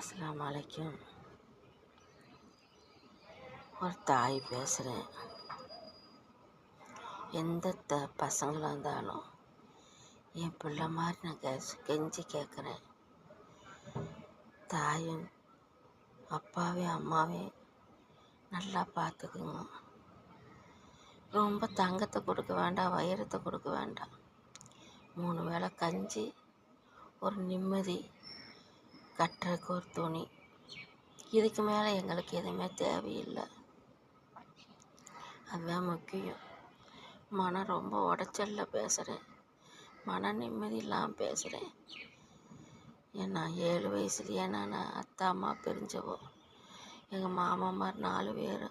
அஸ்ஸலாமு அலைக்கும். ஒரு தாய் பேசுகிறேன். எந்த பசங்களாக இருந்தாலும் என் பிள்ளை மாதிரி நான் கெஞ்சி கேட்குறேன். தாயும் அப்பாவையும் அம்மாவையும் நல்லா பார்த்துக்குங்க. ரொம்ப தங்கத்தை கொடுக்க வேண்டாம், வைரத்தை கொடுக்க வேண்டாம். 3 வேளை கஞ்சி, ஒரு நிம்மதி, கட்டுறதுக்கு ஒரு துணி, இதுக்கு மேலே எங்களுக்கு எதுவுமே தேவையில்லை. அதுதான் முக்கியம். மனம் ரொம்ப உடச்சல்ல பேசுகிறேன், மன நிம்மதி இல்லாமல் பேசுகிறேன். ஏன்னா 7 வயசுலேயே நான் அத்தா அம்மா பிரிஞ்சவோ, எங்கள் மாமாமார் 4 பேர்,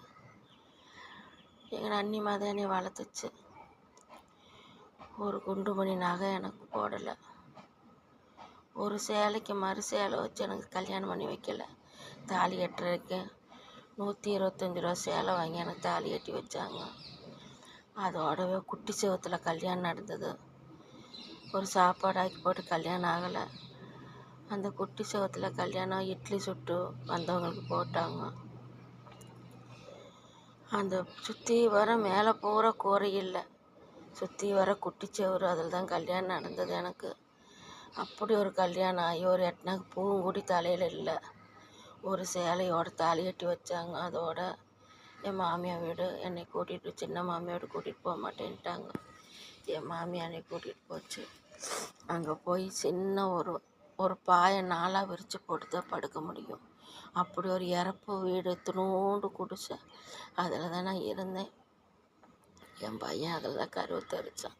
எங்கள் அண்ணிமா தான் என்னை வளர்த்துச்சு. ஒரு குண்டுமணி நகை எனக்கு போடலை, ஒரு சேலைக்கு மறு சேலை வச்சு எனக்கு கல்யாணம் பண்ணி வைக்கலை. தாலி கட்டுறதுக்கு 125 ரூபா சேலை வாங்கி எனக்கு தாலி கட்டி வச்சாங்க. அதோடவே குட்டி செவத்தில் கல்யாணம் நடந்தது. ஒரு சாப்பாடு ஆக்கி போட்டு கல்யாணம் ஆகலை. அந்த குட்டி செவத்தில் கல்யாணம் இட்லி சுட்டு வந்தவங்களுக்கு போட்டாங்க. அந்த சுற்றி வர மேலே பூரா கூரை இல்லை, சுற்றி வர குட்டி செவரு, அதில் தான் கல்யாணம் நடந்தது எனக்கு. அப்படி ஒரு கல்யாணம் ஆகி ஒரு எட்டனாக்கு பூவும் கூடி தலையில் இல்லை. ஒரு சேலையோட தாலி கட்டி வச்சாங்க. அதோட என் மாமியார் வீடு என்னை கூட்டிகிட்டு, சின்ன மாமியார் வீடு கூட்டிகிட்டு போக மாட்டேன்ட்டாங்க. என் மாமியார் என்னை கூட்டிகிட்டு போச்சு. அங்கே போய் சின்ன ஒரு பாயை 4ஆக விரித்து போட்டு தான் படுக்க முடியும். அப்படி ஒரு இறப்பு வீடு, துணூண்டு குடிசை, அதில் தான் நான் இருந்தேன். என் பையன் அதில் தான் கருவத்தரிச்சான்.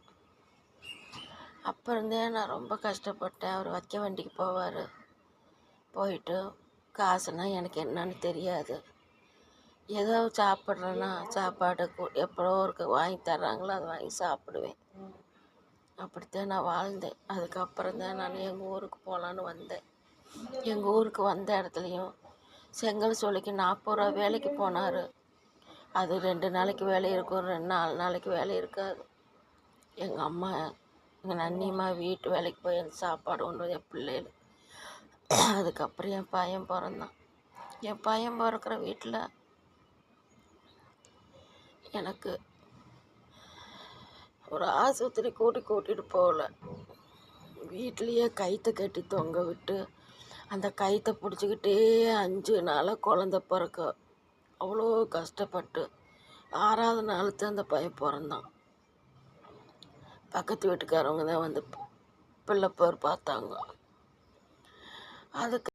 அப்போ இருந்தே நான் ரொம்ப கஷ்டப்பட்டேன். அவர் வைக்க வண்டிக்கு போவார். போயிட்டு காசுனா எனக்கு என்னன்னு தெரியாது. ஏதோ சாப்பிட்றேன்னா சாப்பாடு எப்போ ஒரு வாங்கி தர்றாங்களோ அதை வாங்கி சாப்பிடுவேன். அப்படித்தான் நான் வாழ்ந்தேன். அதுக்கப்புறம் தான் நான் எங்கள் ஊருக்கு போகலான்னு வந்தேன். எங்கள் ஊருக்கு வந்த இடத்துலையும் செங்கல் சோலைக்கு 40 ரூபா வேலைக்கு போனார். அது 2 நாளைக்கு வேலை இருக்கும், 4 நாளைக்கு வேலை இருக்காது. எங்கள் அம்மா, எங்கள் நன்னிம்மா வீட்டு வேலைக்கு போய் அந்த சாப்பாடு கொண்டு என் பிள்ளைகள். அதுக்கப்புறம் என் பையன் பிறந்தான். என் பையன் பிறக்கிற வீட்டில் எனக்கு ஒரு ஆஸ்பத்திரி கூட்டிகிட்டு போகல. வீட்லேயே கயிற்றை கட்டி தொங்க விட்டு அந்த கயிற்றை பிடிச்சிக்கிட்டே 5 நாளாக குழந்த பிறக்க அவ்வளோ கஷ்டப்பட்டு 6ஆவது நாள் தான் அந்த பையன் பிறந்தான். பக்கத்து வீட்டுக்காரவங்க தான் வந்து பிள்ளை பேர் பார்த்தாங்க. அதுக்கு